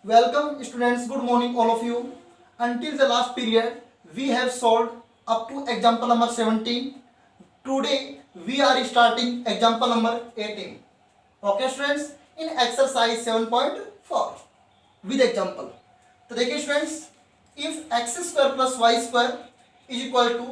Welcome students, good morning all of you. Until the last period, we have solved up to example number 17. Today, we are starting example number 18. Okay students, in exercise 7.4 with example. तो देखिए students, if x square plus y square is equal to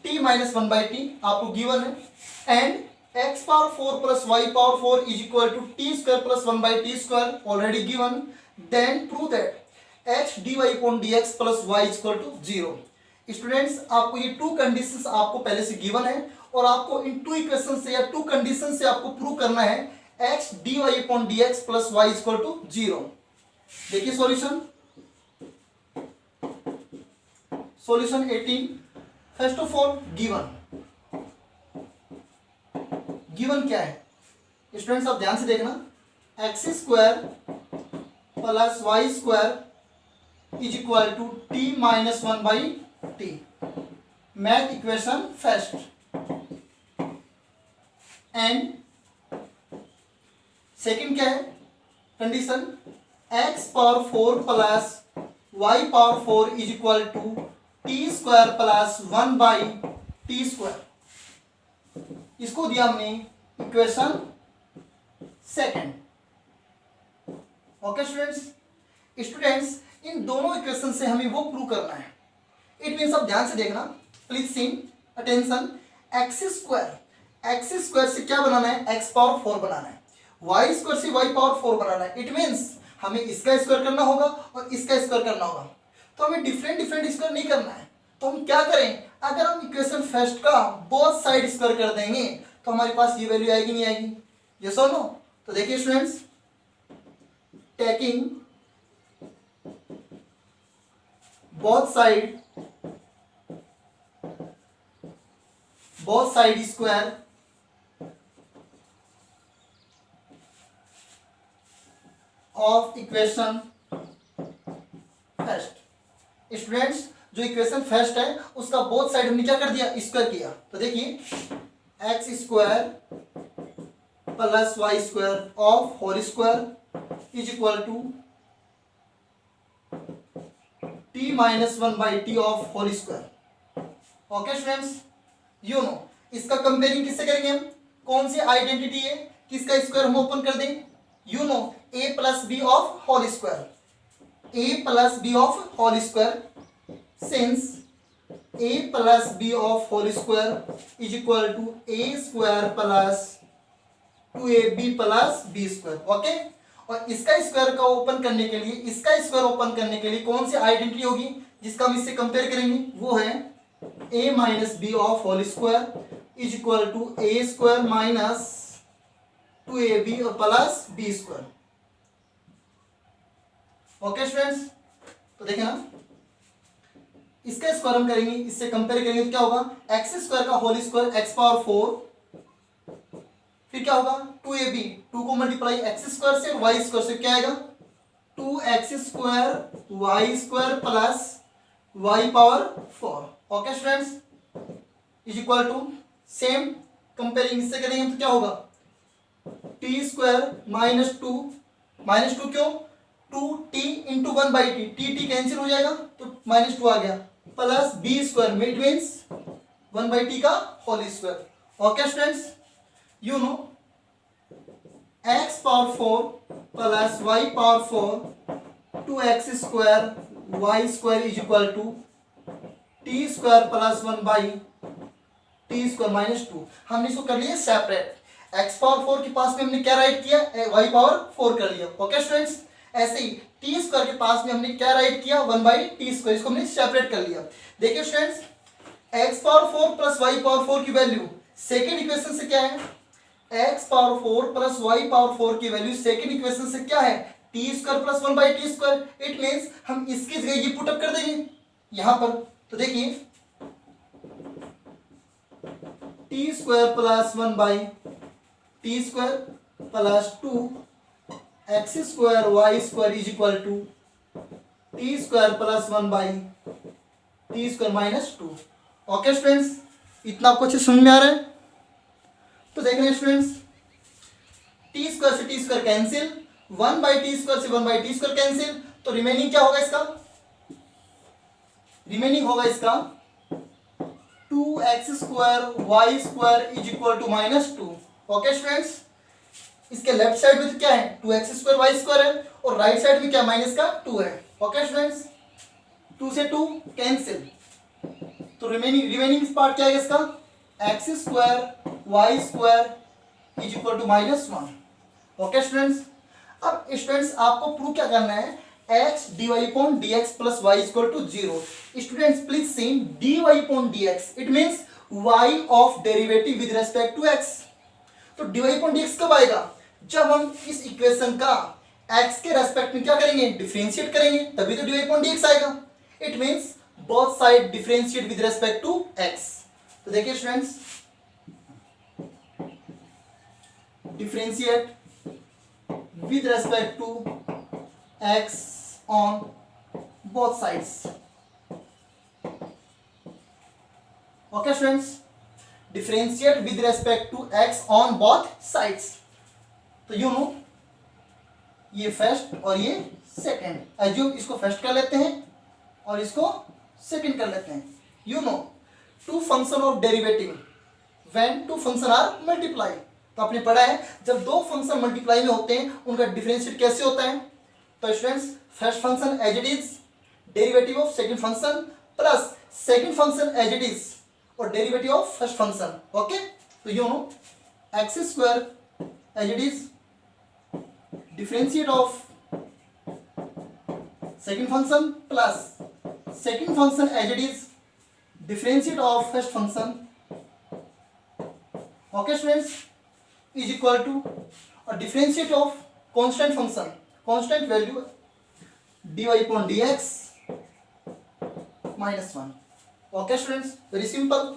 t minus one by t आपको given है and x power four plus y power four is equal to t square plus one by t square already given, then prove that h d y upon d x plus y is equal to zero. Students, आपको ये to conditions आपको पहले से given है और आपको इन two equation से या टू कंडीशन से आपको प्रूव करना है h d y upon d x plus y is equal to zero. देखिए solution 18। First of all given क्या है स्टूडेंट्स, आप ध्यान से देखना, x square plus y square is equal to t minus one by t. Math equation first and second क्या है condition, x power four plus y power four is equal to t square plus one by t square. इसको दिया हमने equation second. Okay students, इन दोनों equation से हमें वो prove करना है। इट मीन्स आप ध्यान से देखना, please see attention. X square से क्या बनाना है, एक्स पावर फोर बनाना है। वाई स्क्वायर से वाई पावर फोर बनाना है। इट मीन्स हमें इसका स्क्वायर करना होगा और इसका स्क्वायर करना होगा, तो हमें डिफरेंट स्क्वायर नहीं करना है। तो हम क्या करें, अगर हम इक्वेशन फर्स्ट का बोथ साइड स्क्वायर कर देंगे तो हमारे पास ये वैल्यू आएगी नहीं आएगी, यस और नो। तो देखिए students, taking both side square of equation first. Students, जो इक्वेशन फर्स्ट है उसका बोथ साइड हमने क्या कर दिया, स्क्वायर किया। तो देखिए x square plus y square of whole square is equal to t minus one by t of whole square. Okay students, you know इसका कंपेयरिंग किससे करेंगे हम, कौन सी आइडेंटिटी है, किसका स्क्वायर हम ओपन कर दें, you know a plus b of whole square, a plus b of whole square, since a plus b of whole square is equal to a square plus 2ab plus b square। Okay, और इसका square का open करने के लिए, इसका square open करने के लिए कौन सी आइडेंटिटी होगी जिसका हम इससे कंपेयर करेंगे, वो है a minus b of whole square is equal to a square minus 2ab plus b square. Okay students, तो देखें ना, इसका स्क्वायर हम करेंगे, इससे कंपेयर करेंगे तो क्या होगा, एक्स स्क्वायर का whole square x power four, फिर क्या होगा 2ab, 2 को मल्टीप्लाई एक्स स्क्वायर से वाई स्क्वायर से क्या आएगा 2x square y square plus y power four. Okay students, is equal to same comparing इससे करेंगे तो क्या होगा टी स्क्वायर माइनस टू क्यों, two t into one by t cancel हो जाएगा तो माइनस टू आ गया, प्लस बी स्क्वायर में, it means one by t का whole square. Okay students, you know x power four plus y power four 2x square y square is equal to t square plus one by t square minus two. हमने इसको कर लिया separate, x power four के पास में हमने क्या right किया, Y power four कर लिया। ओके स्टूडेंट्स, ऐसे ही टी स्क्वायर के पास में हमने क्या राइट किया, वन बाई टी स्क्वायर, इसको हमने सेपरेट कर लिया। देखिए students, x power four plus y power four की वैल्यू सेकेंड इक्वेशन से क्या है, x power four plus y power four की वैल्यू सेकेंड इक्वेशन से क्या है, t square plus one by t square. It means हम इसकी जगह ये पुटअप कर देंगे यहां पर। तो देखिए t square plus one by t square plus two x square y square is equal to t square plus one by t square minus two. Okay students, इतना आपको अच्छे समझ में आ रहा है। तो देख रहे हैं स्टूडेंट्स, टी स्क्वायर से t square cancel, one by t square से one by t square cancel, तो रिमेनिंग क्या होगा इसका, रिमेनिंग होगा इसका 2x² y² is equal to -2। Okay students, इसके लेफ्ट साइड में तो क्या है 2x² y² है और राइट साइड में क्या माइनस का 2 है। ओके स्टूडेंट्स, 2 से 2 कैंसिल, तो रिमेनिंग पार्ट क्या है इसका x² y² is equal to -1। Okay students, अब स्टूडेंट्स आपको प्रूव क्या करना है x dy/dx plus y equal to 0। Students please see dy/dx it means y of derivative with respect to x। तो dy/dx कब आएगा, जब हम इस इक्वेशन का x के रेस्पेक्ट में क्या करेंगे डिफरेंशिएट करेंगे, तभी तो dy/dx आएगा। It means both side differentiate with respect to x। तो देखिए students, differentiate with respect to x on both sides। okay students, differentiate with respect to x on both sides। तो यू नो ये first और ये second, assume इसको first कर लेते हैं और इसको सेकंड कर लेते हैं। You know two function of derivative when two function are multiply. तो आपने पढ़ा है जब दो फंक्शन मल्टीप्लाई में होते हैं उनका डिफरेंशिएट कैसे होता है। तो students first function as it is derivative of second function plus second function as it is और derivative of first function. Okay, तो you know x² as it is differentiate of second function plus second function as it is differentiate of first function. Okay students, is equal to a differentiate of constant function, constant value dy/dx -1। Okay students, very simple.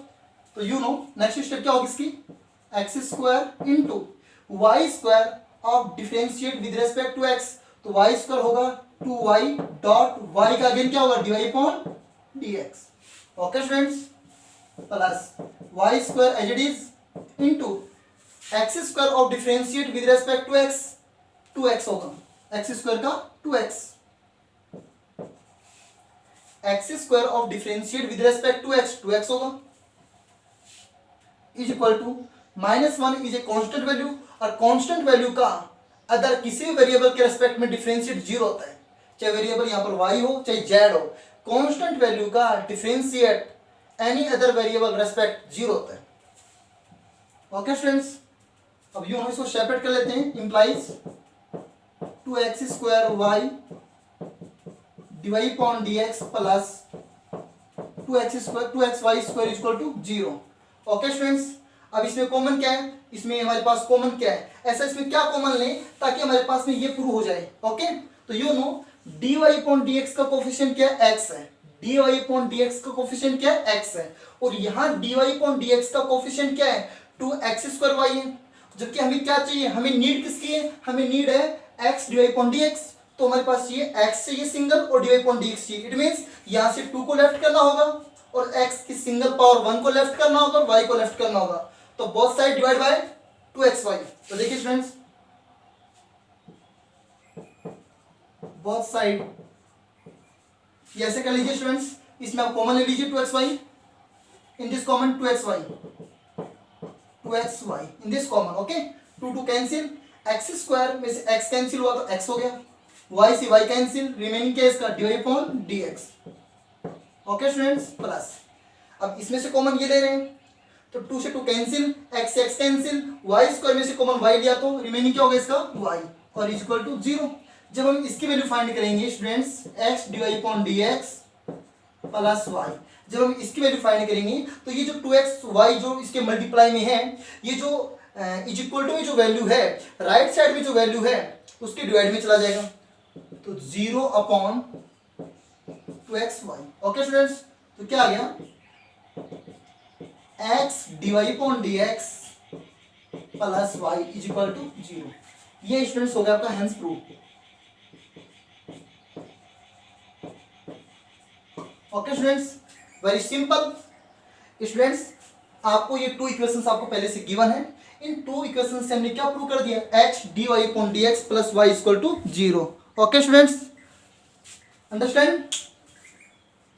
तो you know next step क्या होगी इसकी x² into y² of differentiate with respect to x। तो y² होगा 2y dot y का again क्या होगा dy/dx। Okay students, plus y² as it is into x² of differentiate with respect to x 2x होगा, x² का 2x, x² of differentiate with respect to x 2x होगा is equal to -1 is a constant value और constant value का other किसी भी variable के respect में differentiate 0 होता है, चाहे वेरिएबल यहां पर y हो चाहे z हो। कांस्टेंट वैल्यू का differentiate any other variable respect 0 होता है। ओके स्टूडेंट्स, अब यूं हम इसको सेपरेट कर लेते हैं, implies 2x² y dy/dx plus 2xy² equal to 0। Okay students, अब इसमें कॉमन क्या है, इसमें हमारे पास कॉमन क्या है, ऐसा इसमें क्या कॉमन लें ताकि हमारे पास में ये प्रूव हो जाए। ओके, तो यू नो dy/dx का कोफिशिएंट क्या है x है, dy/dx का कोफिशिएंट क्या है x है और यहाँ dy/dx का कोफिशिएंट क्या है 2x² y है। जबकि हमें क्या चाहिए, हमें नीड किसकी है, हमें नीड है x dy/dx। तो हमारे पास ये x चाहिए सिंगल और dy/dx चाहिए। इट मींस यहां से 2 को लेफ्ट करना होगा और x की सिंगल पावर 1 को लेफ्ट करना होगा और y को लेफ्ट करना होगा। तो both side divide by 2xy। तो देखिए स्टूडेंट्स, बोथ साइड ये ऐसे कर लीजिए स्टूडेंट्स, इसमें आप कॉमन ले लीजिए 2xy, in this common 2xy in this common. Okay, 2 cancel, x² में से x कैंसिल हुआ तो x हो गया, y से y कैंसिल, रिमेनिंग क्या है इसका dy/dx। ओके स्टूडेंट्स, प्लस अब इसमें से कॉमन ये ले रहे हैं तो 2 से 2 कैंसिल, x से x कैंसिल, y² में से कॉमन y लिया तो रिमेनिंग क्या होगा इसका y और इक्वल टू 0। जब हम इसकी वैल्यू फाइंड करेंगे students x dy/dx plus y, जब हम इसकी वैल्यू फाइंड करेंगे तो ये जो 2xy जो इसके मल्टीप्लाई में है, ये जो इज इक्वल टू जो वैल्यू है राइट साइड में जो वैल्यू है उसके डिवाइड में चला जाएगा, तो 0/2xy। ओके स्टूडेंट्स, तो क्या आ गया x dy/dx plus y is equal to 0। ये स्टूडेंट्स हो गया आपका hence proof. Okay students, very simple. Students आपको ये 2 इक्वेशंस आपको पहले से गिवन है, इन 2 इक्वेशंस से हमने क्या प्रूव कर दिया x dy/dx plus y equal to 0। Okay students, understand?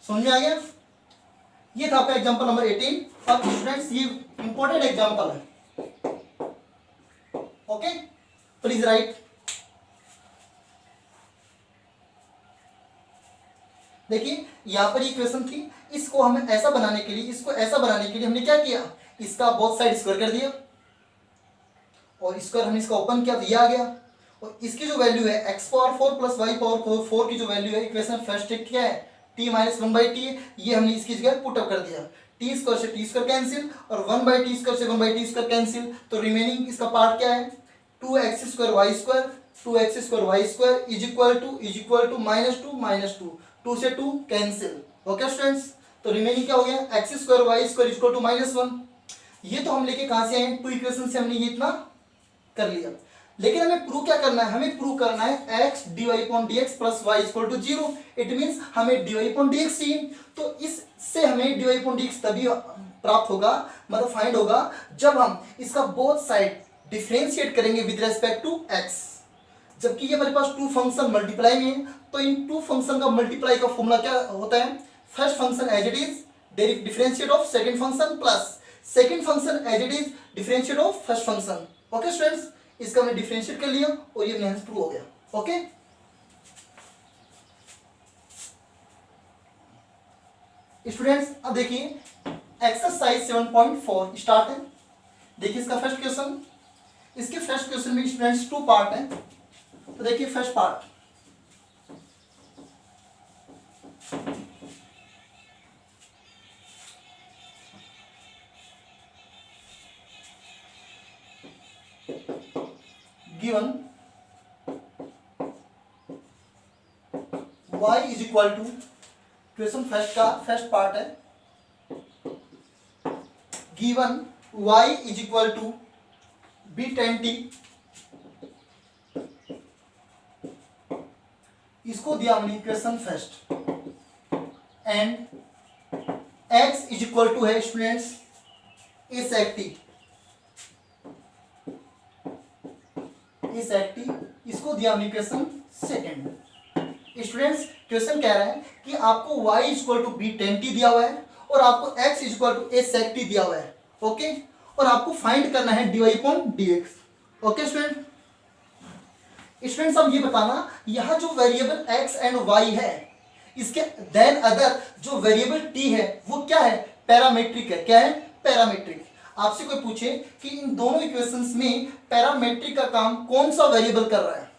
समझ में आ गया? ये था आपका एग्जांपल नंबर 18 और स्टूडेंट्स ये इंपॉर्टेंट एग्जांपल है। Okay, please write. देखिए यहां पर ये क्वेश्चन थी, इसको हमें ऐसा बनाने के लिए, इसको ऐसा बनाने के लिए हमने क्या किया, इसका बोथ साइड स्क्वायर कर दिया और स्क्वायर हमने इसका ओपन किया तो ये आ गया। और इसकी जो वैल्यू है x power 4 plus y power 4 की जो वैल्यू है इक्वेशन फर्स्ट क्या है, t माइनस 1/t है, ये हमने इसकी जगह पुट अप कर दिया। टी स्क्वायर से टी स्क्वायर कैंसिल और 1/t स्क्वायर से 1/t स्क्वायर कैंसिल, तो रिमेनिंग इसका पार्ट क्या है, 2x square y square, 2x square y square is equal to -2 2 से 2 कैंसिल। ओके स्टूडेंट्स, तो रिमेनिंग क्या हो गया, x square y square is equal to -1। ये तो हम लेके कहां से आए, टू इक्वेशन से हमने ये इतना कर लिया। लेकिन हमें प्रूव क्या करना है, हमें प्रूव करना है x dy/dx plus y equal to 0। It means हमें dy/dx चाहिए, तो इससे हमें dy/dx तभी प्राप्त होगा, मतलब फाइंड होगा, जब हम इसका बोथ साइड डिफरेंशिएट करेंगे विद रेस्पेक्ट टू x। जबकि ये हमारे पास टू फंक्शन मल्टीप्लाई में है, तो इन टू फंक्शन का मल्टीप्लाई का फॉर्मूला क्या होता है, first function as it is differentiate of second function plus second function as it is differentiate of first function. Okay students, इसका हमने डिफरेंशिएट कर लिया और ये हमें प्रूव हो गया। ओके, स्टूडेंट्स अब देखिए एक्सरसाइज 7.4 स्टार्ट है। देखिए इसका फर्स्ट क्वेश्चन, इसके फर्स्ट क्वेश्चन में स्टूडेंट्स टू पार्ट है। तो देखिए first part, given y is equal to, question first का फर्स्ट पार्ट है, given y is equal to b10t, इसको दिया हमने equation first, and x is equal to है स्टूडेंट्स इस एक्टी, इसको दिया हमने इक्वेशन सेकंड। स्टूडेंट्स क्वेश्चन कह रहा है कि आपको y इक्वल टू b10t दिया हुआ है और आपको x equal to a sec t दिया हुआ है। ओके, और आपको फाइंड करना है dy/dx। ओके स्टूडेंट, स्टूडेंट्स अब ये बताना यहाँ जो वेरिएबल x एंड y है, इसके देन अदर जो वेरिएबल t है वो क्या है, पैरामीट्रिक है। क्या है, पैरामीट्रिक। आपसे कोई पूछे कि इन दोनों इक्वेशंस में पैरामीट्रिक का काम कौन सा वेरिएबल कर रहा है,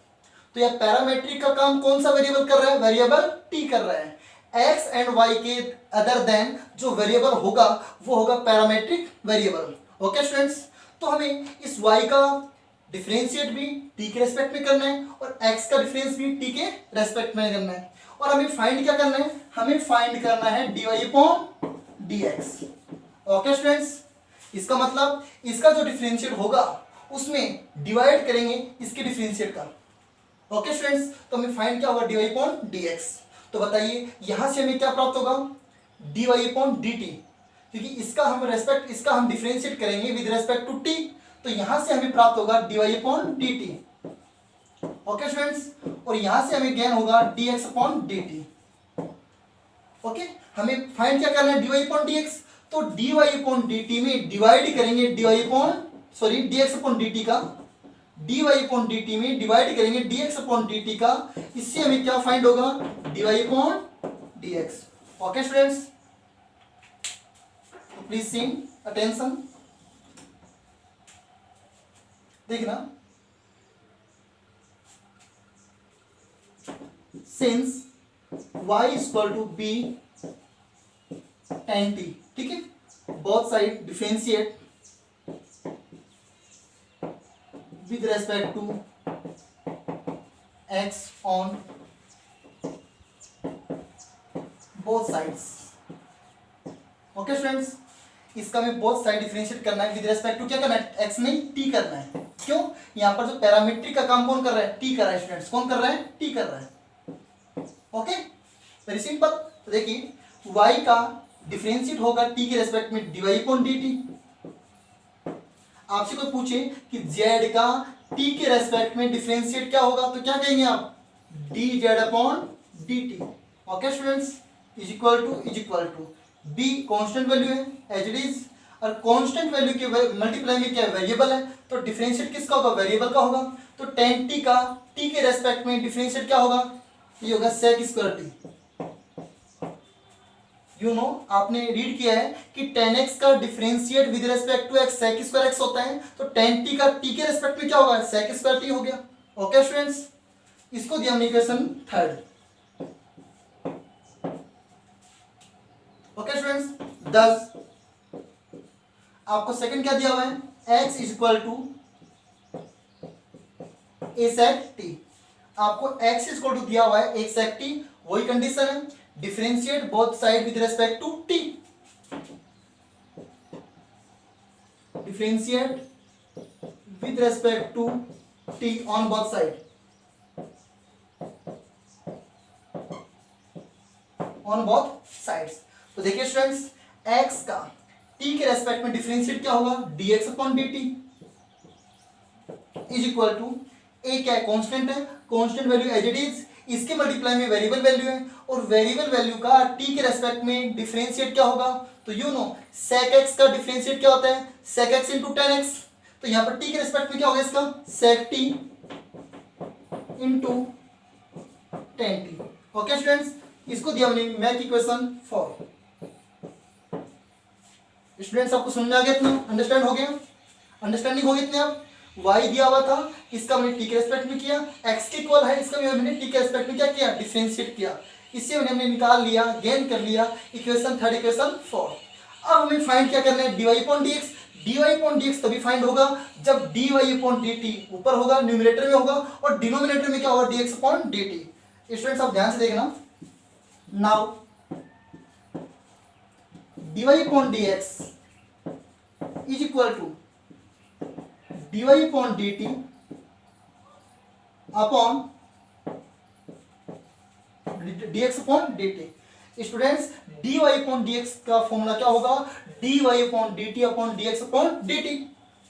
तो यह पैरामीट्रिक का काम कौन सा वेरिएबल कर रहा है, वेरिएबल t कर रहा है। x एंड y के अदर देन जो वेरिएबल होगा वो होगा पैरामीट्रिक वेरिएबल। ओके स्टूडेंट्स, तो हमें इस y का डिफरेंशिएट भी t के रेस्पेक्ट में करना है और x का डिफरेंस भी t के रेस्पेक्ट में करना है, और हमें फाइंड क्या करना है, हमें फाइंड करना है dy/dx। ओके स्टूडेंट्स, इसका मतलब इसका जो डिफरेंशिएट होगा उसमें डिवाइड करेंगे इसके डिफरेंशिएट का। ओके स्टूडेंट्स, तो हमें फाइंड क्या होगा, dy/dx। तो बताइए यहां से हमें क्या प्राप्त होगा, dy/dt, क्योंकि इसका हम डिफरेंशिएट करेंगे विद रेस्पेक्ट टू t, तो यहां से हमें प्राप्त होगा dy/dt। ओके स्टूडेंट्स, और यहां से हमें गेन होगा dx/dt। ओके, हमें फाइंड क्या करना है, dy/dx, तो dy/dt में डिवाइड करेंगे dx/dt का, dy/dt में डिवाइड करेंगे dx/dt का, इससे हमें क्या फाइंड होगा, dy/dx। ओके स्टूडेंट्स, तो प्लीज सी अटेंशन, देखना, since y equal to b10t, ठीक है, both side differentiate with respect to x on both sides। Okay students, इसका में बोथ साइड डिफरेंशिएट करना है विद रेस्पेक्ट टू, क्या करना है, x नहीं t करना है। क्यों, यहां पर जो पैरामीट्रिक का काम कौन कर रहा है, t कर रहा है। स्टूडेंट्स कौन कर रहा है, t कर रहा है। Okay, very simple. तो देखिए y का डिफरेंशिएट होगा t के रेस्पेक्ट में dy/dt। आपसे कोई पूछे कि z का t के रेस्पेक्ट में डिफरेंशिएट क्या होगा, तो क्या कहेंगे आप, dz/dt। Okay students, is equal to b constant value है एज इट इज, और कांस्टेंट वैल्यू के मल्टीप्लाई में क्या वेरिएबल है, तो डिफरेंशिएट किसका होगा, वेरिएबल का होगा। तो tan t का t के रेस्पेक्ट में डिफरेंशिएट क्या होगा, ये होगा sec square t। You know आपने रीड किया है कि tan x का differentiate with respect to x sec square x होता है, तो tan t का t के रेस्पेक्ट में क्या होगा, sec स्क्वायर t हो गया। ओके स्टूडेंट्स, इसको दिया हमने इक्वेशन थर्ड। ओके स्टूडेंट्स, 10 आपको सेकंड क्या दिया हुआ है, x is equal to a sec t। आपको x इज इक्वल टू दिया हुआ है एक sec t, वही कंडीशन है, differentiate both side with respect to t, differentiate with respect to t on both side, on both sides. तो देखिए students, x का t के रेस्पेक्ट में डिफरेंशिएट क्या होगा, dx upon dt is equal to a क्या है, कांस्टेंट है, constant value as it is, इसके मल्टीप्लाई में वेरिएबल वैल्यू है, और वेरिएबल वैल्यू का t के रेस्पेक्ट में डिफरेंशिएट क्या होगा, तो यू नो sec x का डिफरेंशिएट क्या होता है, sec x into tan x। तो यहाँ पर t के रेस्पेक्ट में क्या होगा इसका, sec t into tan t। Okay students, इसको दिया हमने मैथ इक्वेशन 4। स्टूडेंट्स आपको समझ में आ गया इतना, अंडरस्टैंड हो गया, अंडरस्टैंडिंग हो गई इतने। आप y दिया हुआ था, इसका हमने t के रेस्पेक्ट में किया, x के इक्वल है, इसका भी हमने t के रेस्पेक्ट में क्या किया, डिफरेंशिएट किया, इससे हमने निकाल लिया, गेन कर लिया इक्वेशन थर्ड, इक्वेशन 4। अब हमें फाइंड क्या करना है, dy upon dx। dy upon dx तभी फाइंड होगा जब dy अपॉन dt ऊपर होगा, न्यूमरेटर में होगा, और डिनोमिनेटर में क्या होगा, dx अपॉन dt। स्टूडेंट्स आप ध्यान से देखना, now dy upon dx is equal to dy upon dt upon dx upon dt। Students dy upon dx का फॉर्मूला क्या होगा, dy upon dt upon dx upon dt।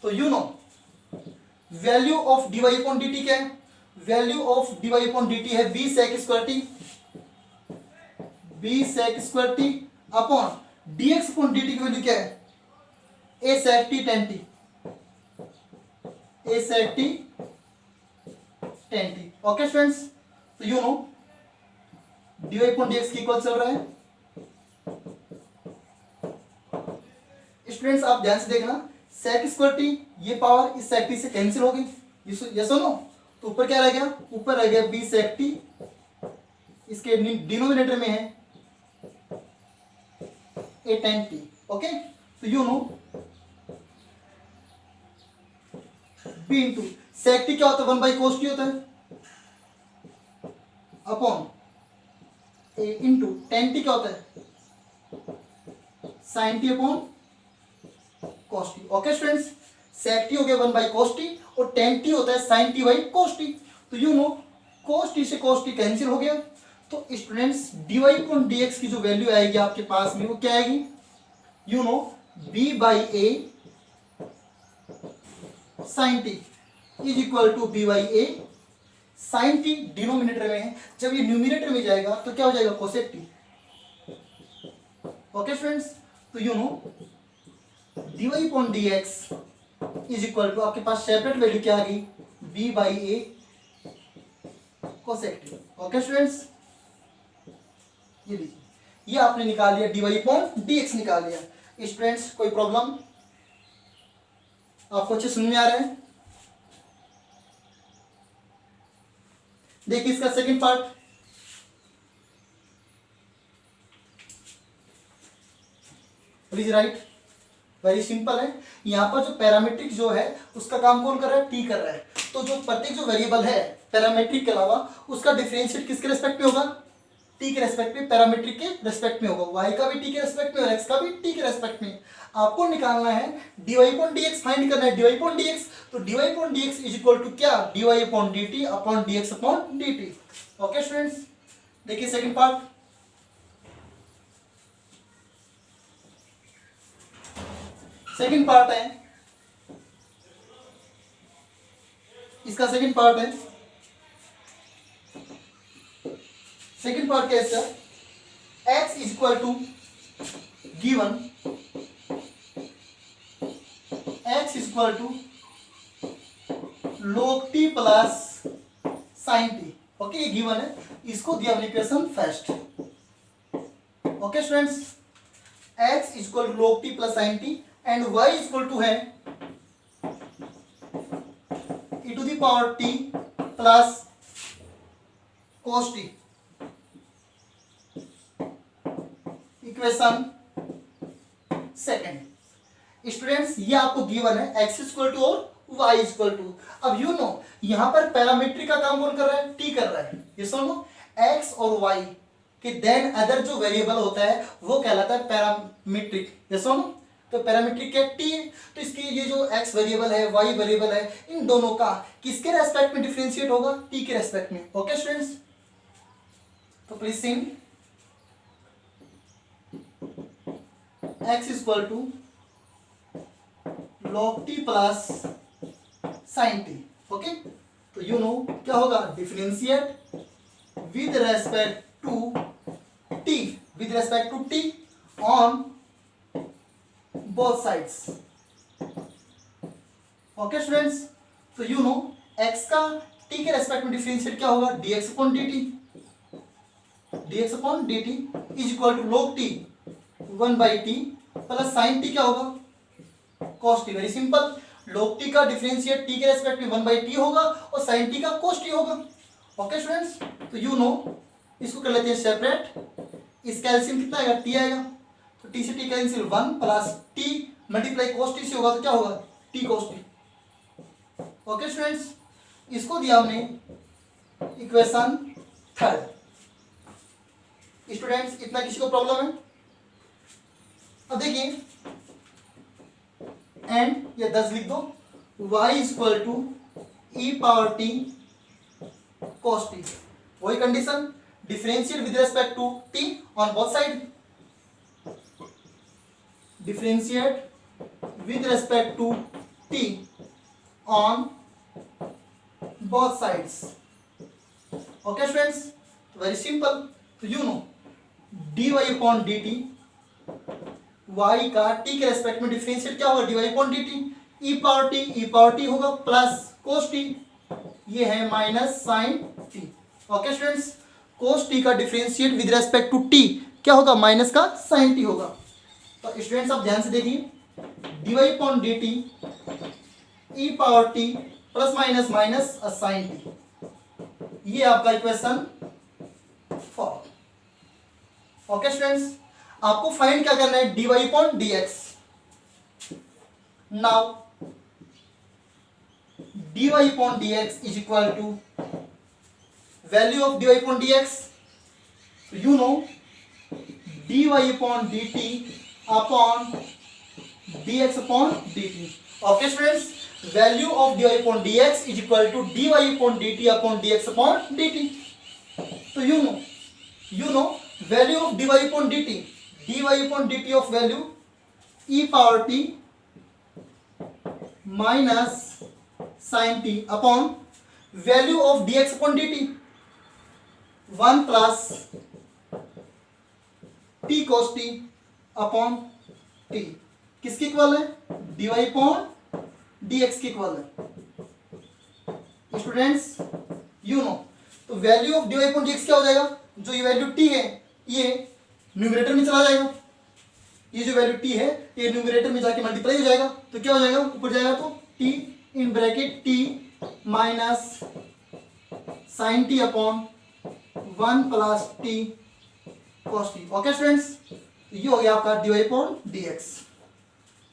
तो you know value of dy upon dt क्या है, value of dy upon dt है b sec square t, b sec square t upon dx upon dt की value क्या है, a sec t tan t, a sec t tan t। Okay students, तो you know dy upon dx की equal चल रहा है। Students आप ध्यान से देखना, sec स्क्वायर t ये पावर इस sec t से कैंसिल हो गई, यस और नो, तो ऊपर क्या रह गया, ऊपर रह गया b sec t, इसके डिनोमिनेटर में है a tan t। ओके, तो you know b into sec t क्या होता है, 1 बाई cos t होता है, upon a into tan t क्या होता है, sin t upon cos t। Okay students, sec t हो गया 1 बाई cos t, और tan t होता है sin t by cos t। तो यू नो cos t से cos t कैंसिल हो गया, तो स्टूडेंट्स dy अपॉन dx की जो वैल्यू आएगी आपके पास में वो क्या आएगी, you know b by a sin t is equal to b by a sin t, denominator में है, जब ये न्यूमिनेटर में जाएगा तो क्या हो जाएगा, cosec t। ओके स्टूडेंट्स, तो you know dy upon dx is equal to आपके पास सेपरेट वैल्यू क्या आ गई, b by a cosec t। Okay students, ये लीजिए, ये आपने निकाल लिया, dy अपॉन dx निकाल लिया। स्टूडेंट्स कोई प्रॉब्लम, आपको अच्छे समझ में आ रहा है। देखिए इसका second part, please right, very simple है। यहाँ पर जो पैरामीट्रिक जो है उसका काम कौन कर रहा है, टी कर रहा है। तो जो प्रत्येक जो वेरिएबल है पैरामीट्रिक के अलावा उसका डिफरेंशिएट किसके रेस्पेक्ट में होगा, टी के रेस्पेक्ट में, पैरामीट्रिक के रेस्पेक्ट में होगा, वाई का भी टी के रेस्पेक्ट में और एक्स का भी टी के रेस्पेक्ट में। आपको निकालना है dy अपॉन dx, फाइंड करना है dy अपॉन dx। तो dy upon dx is equal to क्या, dy upon dt upon dx upon dt। Okay students, देखिए सेकंड पार्ट, सेकंड पार्ट है इसका, सेकंड पार्ट है, सेकंड पार्ट क्या है इसका, x is equal to given x is equal to log t plus sin t। Okay, ये given है, इसको दिया हमने equation first. Okay students, x is equal to log t plus sin t and y is equal to है e to the power t plus cos t। Equation second. Students, ये आपको given है x equal to और y equal to. अब you know यहां पर parametric का काम कौन कर रहा है? t कर रहा है। ये सुनो, x और y के देन अदर जो वेरिएबल होता है वो कहलाता है पैरामीट्रिक। ये सुनो, तो पैरामीट्रिक क्या t है, तो इसके ये जो x वेरिएबल है y वेरिएबल है, इन दोनों का किसके रेस्पेक्ट में डिफरेंशिएट होगा? t के रेस्पेक्ट में। ओके स्टूडेंट्स, तो please sing x equal to log t plus sin t। Okay, तो यू नो क्या होगा? Differentiate with respect to t, with respect to t on both sides. Okay students, तो you know x का t के respect में differentiate क्या होगा? dx upon dt, dx upon dt is equal to log t 1/t plus sin t क्या होगा? cos t। Very simple, log t का differentiate t के रेस्पेक्ट में 1/t होगा और sin t का cos t होगा। ओके स्टूडेंट्स, तो यू नो इसको कर लेते हैं सेपरेट। इसका एलसीएम कितना आएगा? t आएगा, तो t से t cancel 1 plus t multiply cos t से होगा तो क्या होगा? t cos t। Okay students, इसको दिया हमने इक्वेशन थर्ड। स्टूडेंट्स, इतना किसी को प्रॉब्लम है? अब देखिए, एंड ये 10 लिख दो, y equal to e power t cos t। वही condition, differentiate with respect to t on both side, differentiate with respect to t on both sides. Okay students, very simple, तो you know dy upon dt, y का t के respect में differentiate क्या होगा? dy upon dt, e power t होगा plus cos t, ये है minus sin t। Okay students, cos t का differentiate with respect to t क्या होगा? माइनस का sin t होगा। तो स्टूडेंट्स आप ध्यान से देखिए, dy upon dt e power t plus minus minus sin t, ये आपका इक्वेशन 4। ओके स्टूडेंट्स, आपको फाइंड क्या करना है? dy upon dx। Now dy upon dx is equal to value of dy upon dx, you no dy upon dt upon dx upon dt। Okay students, value of dy upon dx is equal to dy upon dt upon dx upon dt। तो you know value of dy upon dt, dy upon dt of value e power t minus sin t upon value of dx upon dt 1 plus t cos t upon t किसके equal है? dy upon dx के equal है। Students, you no तो value of dy upon dx क्या हो जाएगा? जो ये वैल्यू t है ये न्यूमरेटर में चला जाएगा, ये जो वैल्यू t है ये न्यूमरेटर में जाके मल्टीप्लाई हो जाएगा, तो क्या हो जाएगा? ऊपर जाएगा तो t in bracket t minus sine t upon 1 plus t cos t। Okay students, ये हो गया आपका dy upon dx।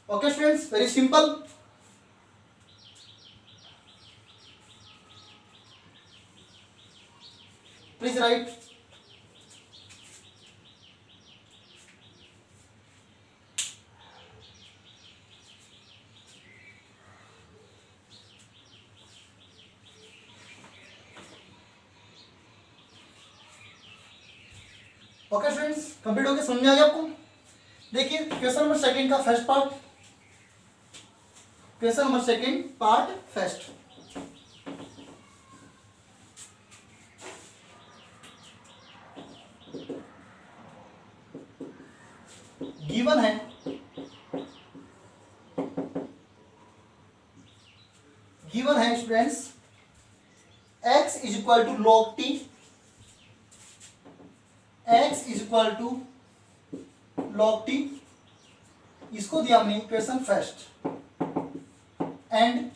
Okay students, very simple. Please write. Okay students, complete हो गया? समझ में आ गया आपको? देखिए क्वेश्चन नंबर सेकंड का first part, question number second part first. Given है students x is equal to log t, x is equal to log t, इसको दिया हमने equation first, and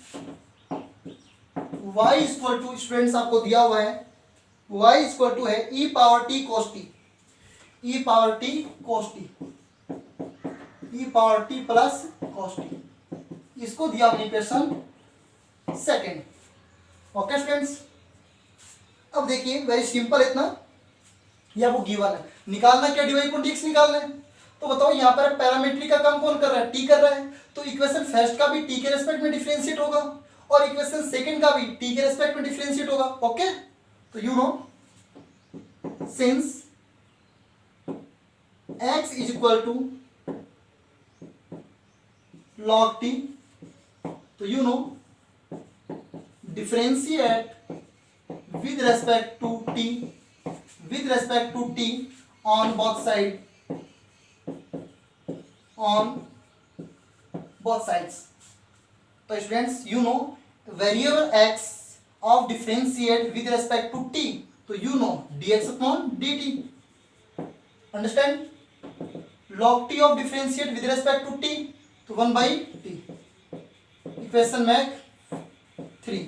y is equal to students आपको दिया हुआ है y is equal to है e power t cos t, e power t cos t, e power t plus cos t, इसको दिया हमने इक्वेशन सेकेंड। ओके स्टूडेंट्स, अब देखिए वेरी सिंपल, इतना ये आपको गिवन है, निकालना क्या, dy अपॉन dx निकालना है। तो बताओ यहाँ पर पैरामीट्रिक का काम कौन कर रहा है, t कर रहा है, तो इक्वेशन फर्स्ट का भी t के रेस्पेक्ट में डिफरेंशिएट होगा और इक्वेशन सेकंड का भी t के रेस्पेक्ट में डिफरेंशिएट होगा। ओके, तो you know since x is equal to log t, तो you know differentiate with respect to t on both sides। तो students you know variable x of differentiate with respect to t, तो you know dx upon dt, understand, log t of differentiate with respect to t, तो 1/t, equation में 3।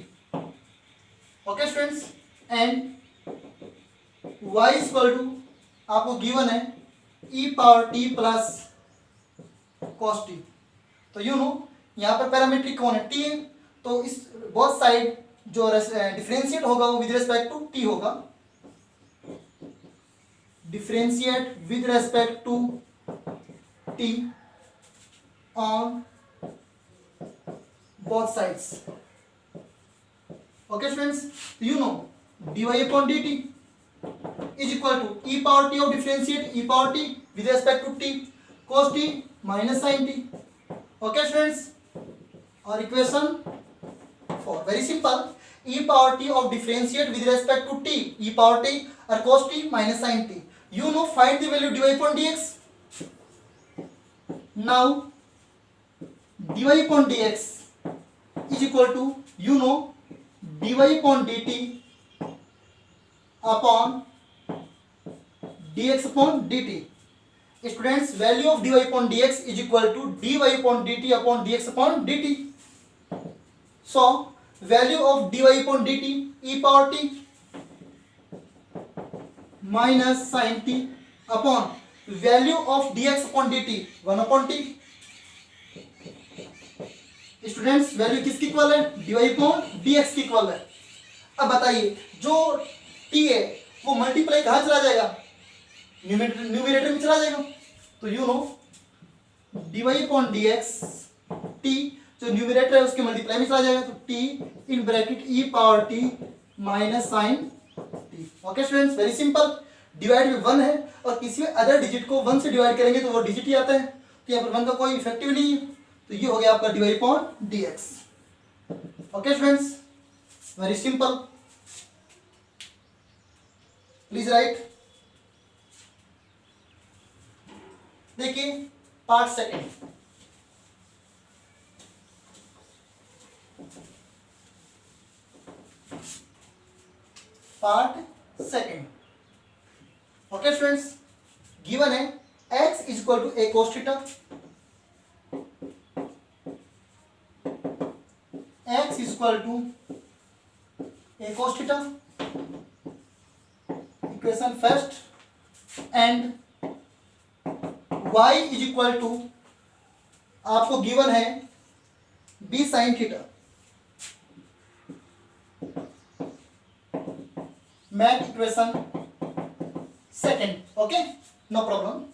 Okay students, and y is equal to आपको given है e power t plus cos t, तो you know यहाँ पर parametric कौन है, t है, तो इस बोथ साइड जो डिफरेंशिएट होगा वो विद रिस्पेक्ट टू t होगा, differentiate with respect to t on both sides. Okay students, you no dy upon dt is equal to e power t of differentiate e power t with respect to t cos t minus sin t। Okay students, और equation 4 very simple, e power t of differentiate with respect to t e power t और cos t minus sin t, you no find the value dy upon dx। Now dy upon dx is equal to you no dy upon dt upon dx upon dt। Students value of dy upon dx is equal to dy upon dt upon dx upon dt। So value of dy upon dt e power t minus sin t upon value of dx upon dt 1 upon t। Students value किसकी equal है, dy upon dx की equal है। अब बताइए जो t है वो multiply कहाँ चला जाएगा, न्यूमरेटर में चला जाएगा, तो you know dy upon dx t जो न्यूमरेटर है उसके मल्टीप्लाई में चला जाएगा, तो t in bracket e power t minus sine t। Okay students, very simple, divide में 1 है और किसी अदर डिजिट को 1 से डिवाइड करेंगे तो वो डिजिट ही आता है, तो यहाँ पर 1 का कोई इफेक्टिव नहीं है, तो ये हो गया आपका dy upon dx। Okay students, very simple, please write. देखिए part second, okay students, given है x is equal to a cos theta, x is equal to a cos theta, equation first, and y is equal to आपको given है b sin theta, math equation second. Okay, no problem.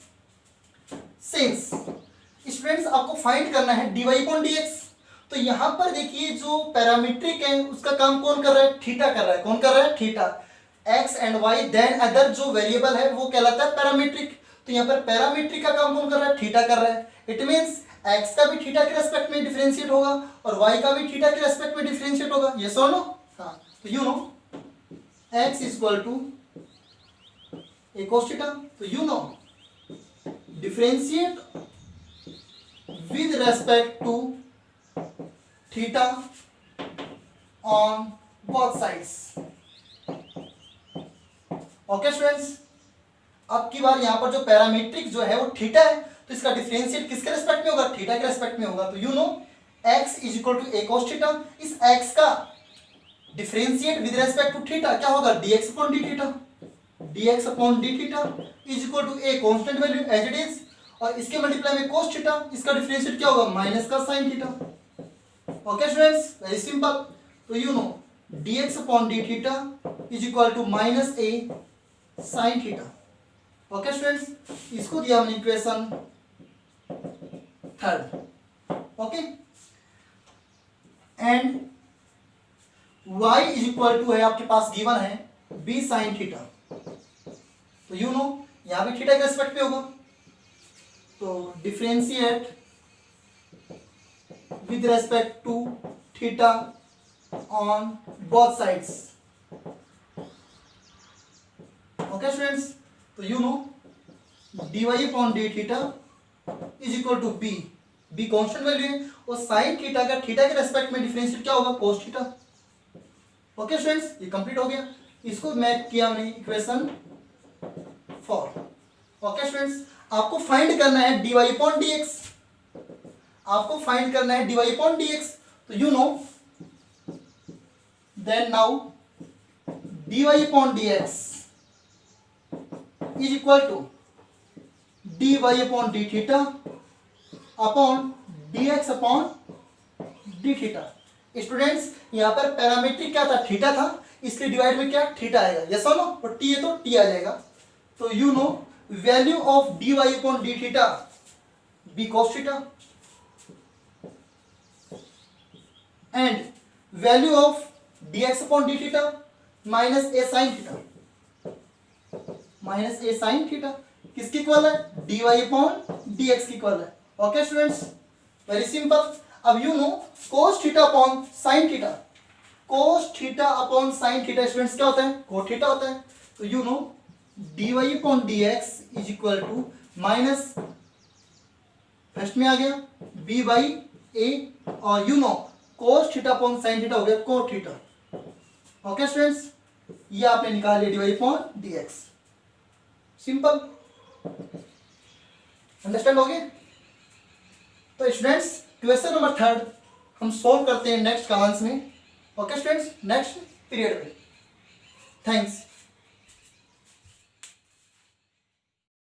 Since students आपको find करना है dy upon dx, तो यहां पर देखिए जो पैरामीट्रिक है उसका काम कौन कर रहा है, थीटा कर रहा है। कौन कर रहा है, theta. X and Y then other जो वेरिएबल है वो कहलाता है पैरामीट्रिक, तो यहाँ पर पैरामीट्रिक का काम कौन कर रहा है, थीटा कर रहा है। इट मींस एक्स का भी थीटा के रेस्पेक्ट में डिफरेंशिएट होगा और वाई का भी थीटा के रेस्पेक्ट में डिफरेंशिएट होगा, यस और नो। हाँ, तो you know x is equal to a cos theta, तो you know differentiate with respect to theta on both sides. Okay students, अब की बार यहां पर जो पैरामीट्रिक जो है वो थीटा है, तो इसका डिफरेंशिएट किसके रेस्पेक्ट में होगा? थीटा के रेस्पेक्ट में होगा। तो you know x is equal to A cos theta. इस x का differentiate with respect to theta क्या होगा? dx upon D theta. dx upon D theta is equal to a constant value as it is, और इसके multiply में cos theta, इसका differentiate क्या होगा? माइनस का sin theta. Okay students, very simple. तो you know dx upon D theta is equal to minus a sin theta. Okay students, इसको दिया हमने equation third. Okay, and y is equal to है आपके पास गिवन है b sin theta. तो you know यहां भी थीटा के रेस्पेक्ट पे होगा, तो differentiate with respect to theta on both sides. Okay students, तो you know dy upon D theta is equal to B, B constant value है, और साइन थीटा का थीटा के रेस्पेक्ट में डिफरेंशिएट क्या होगा? cos theta. ओके स्टूडेंट्स, ये complete हो गया। इसको मैं किया मैंने इक्वेशन 4। ओके स्टूडेंट्स, आपको फाइंड करना है dy अपॉन dx, आपको फाइंड करना है dy अपॉन dx। तो you know then now dy upon dx is equal to dy upon D theta upon dx upon D theta. Students, यहां पर parametric क्या था? थीटा था, इसलिए डिवाइड में क्या थीटा आएगा? यस और नो? और टी है तो टी आ जाएगा। तो you know value of dy upon D theta b cos theta, and value of dx upon D theta minus a sine theta, minus a sine theta किसकी equal है? dy upon dx की equal है। Okay students, very simple. अब you know cos theta upon sin theta, cos theta upon sin theta students क्या होता है? cot theta होता है। तो you know dy upon dx is equal to minus first में आ गया b बाई a, और you know cos theta upon sin theta हो गया cot थीटा। ओके स्टूडेंट्स, ये आपने निकाल लिया dy upon dx। Simple, understand हो गया? तो स्टूडेंट्स, क्वेश्चन नंबर 3 हम सोल्व करते हैं नेक्स्ट क्लास में। ओके स्टूडेंट्स, नेक्स्ट पीरियड में। थैंक्स।